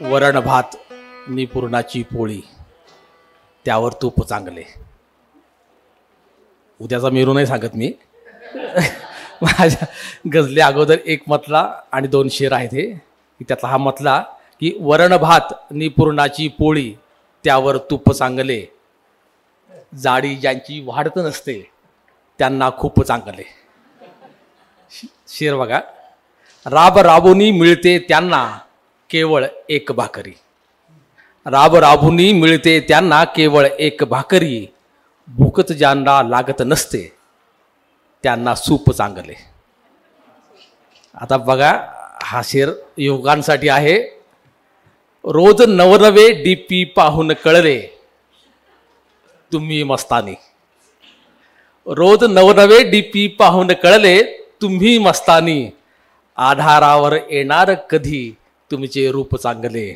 वरण भात नि पुरणाची पोळी त्यावर तूप चांगले. उद्याचा मेरू नाही सांगत मी. माझ्या गजले अगोदर एक मतला आणि दोन शेर आहेत हे. त्यातला हा मतला की वरण भात नि पुरणाची पोळी त्यावर तूप चांगले, जाडी ज्यांची वाढत नसते त्यांना खूप चांगले. शेर बघा. राब राबुनी मिळते त्यांना केवळ एक भाकरी. राब राबुनी मिळते त्यांना केवळ एक भाकरी, भूकच ज्यांना लागत नसते त्यांना सूप चांगले. आता बघा हा शेर युवकांसाठी आहे. रोज नवनवे डीपी पाहून कळले तुम्ही मस्तानी. रोज नवनवे डीपी पाहून कळले तुम्ही मस्तानी, आधारावर येणार कधी तुमचे रूप चांगले.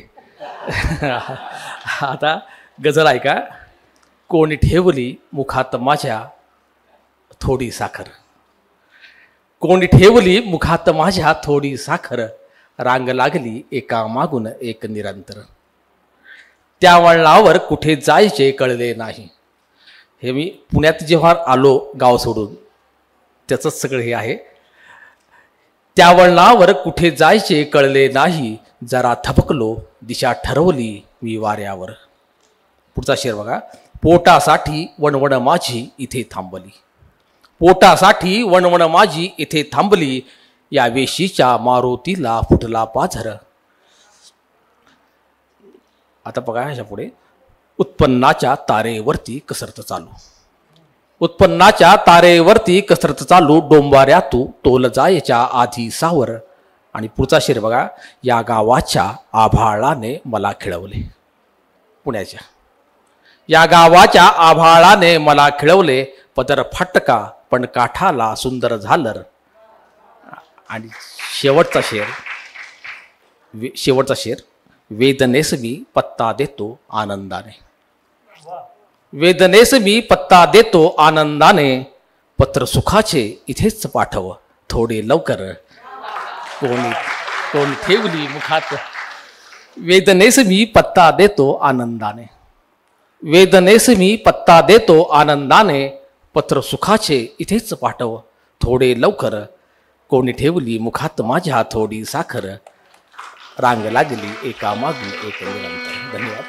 आता गजल ऐका. कोणी ठेवली मुखात माझ्या थोडी साखर. कोणी ठेवली मुखात माझ्या थोडी साखर, रांग लागली एका मागून एक निरंतर. त्या वळणावर कुठे जायचे कळले नाही. हे मी पुण्यात जेव्हा आलो गाव सोडून त्याचंच सगळं हे आहे. त्या वळणावर कुठे जायचे कळले नाही, जरा थबकलो दिशा ठरवली मी वाऱ्यावर. पुढचा शेर बघा. पोटासाठी वणवण माझी इथे थांबली. पोटासाठी वणवण माझी इथे थांबली, या वेशीच्या मारुतीला फुटला पाझर. आता बघा ह्याच्या पुढे. उत्पन्नाच्या तारेवरती कसरत चालू. उत्पन्नाच्या तारेवरती कसरत चालू, डोंबाऱ्यातू तोल जायच्या आधी सावर. आणि पुढचा शेर बघा. या गावाच्या आभाळाने मला खिळवले. पुण्याच्या या गावाच्या आभाळाने मला खिळवले, पदर फाटका पण काठाला सुंदर झालर. आणि शेवटचा शेर. वेदनेस मी पत्ता देतो आनंदाने. वेदनेस मी पत्ता देतो आनंदाने, पत्र सुखाचे इथेच पाठव थोडे लवकर. कोणी ठेवली मुखात. वेदनेस मी पत्ता देतो आनंदाने. वेदनेस मी पत्ता देतो आनंदाने, पत्र सुखाचे इथेच पाठव थोडे लवकर. कोणी ठेवली मुखात माझ्या थोडी साखर, रांग लागली एका मागून एक निरंतर. धन्यवाद.